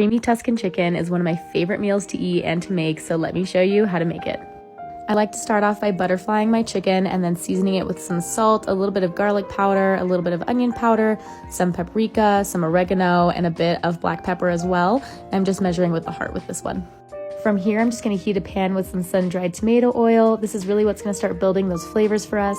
Creamy Tuscan chicken is one of my favorite meals to eat and to make, so let me show you how to make it. I like to start off by butterflying my chicken and then seasoning it with some salt, a little bit of garlic powder, a little bit of onion powder, some paprika, some oregano, and a bit of black pepper as well. I'm just measuring with the heart with this one. From here, I'm just going to heat a pan with some sun-dried tomato oil. This is really what's going to start building those flavors for us.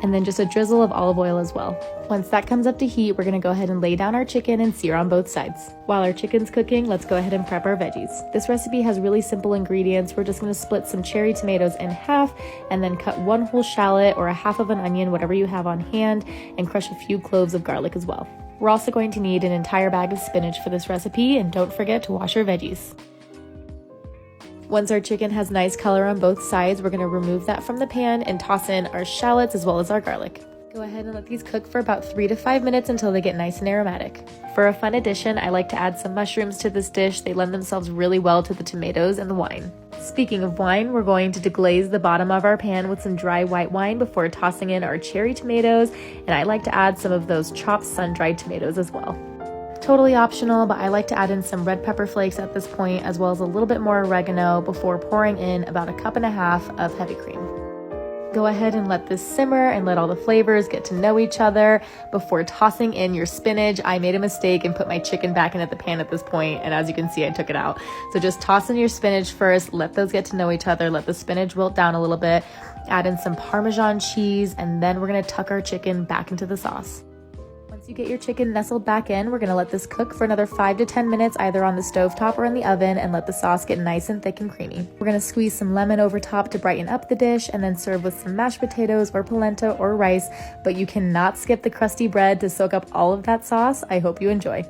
And then just a drizzle of olive oil as well. Once that comes up to heat, we're gonna go ahead and lay down our chicken and sear on both sides. While our chicken's cooking, let's go ahead and prep our veggies. This recipe has really simple ingredients. We're just gonna split some cherry tomatoes in half and then cut one whole shallot or a half of an onion, whatever you have on hand, and crush a few cloves of garlic as well. We're also going to need an entire bag of spinach for this recipe, and don't forget to wash your veggies. Once our chicken has nice color on both sides, we're going to remove that from the pan and toss in our shallots as well as our garlic. Go ahead and let these cook for about 3 to 5 minutes until they get nice and aromatic. For a fun addition, I like to add some mushrooms to this dish. They lend themselves really well to the tomatoes and the wine. Speaking of wine, we're going to deglaze the bottom of our pan with some dry white wine before tossing in our cherry tomatoes, and I like to add some of those chopped sun-dried tomatoes as well. Totally optional, but I like to add in some red pepper flakes at this point, as well as a little bit more oregano before pouring in about 1.5 cups of heavy cream. Go ahead and let this simmer and let all the flavors get to know each other before tossing in your spinach. I made a mistake and put my chicken back into the pan at this point, and as you can see, I took it out. So just toss in your spinach first, let those get to know each other, let the spinach wilt down a little bit, add in some Parmesan cheese, and then we're gonna tuck our chicken back into the sauce. Once you get your chicken nestled back in, we're going to let this cook for another 5 to 10 minutes either on the stovetop or in the oven and let the sauce get nice and thick and creamy. We're going to squeeze some lemon over top to brighten up the dish and then serve with some mashed potatoes or polenta or rice, but you cannot skip the crusty bread to soak up all of that sauce. I hope you enjoy.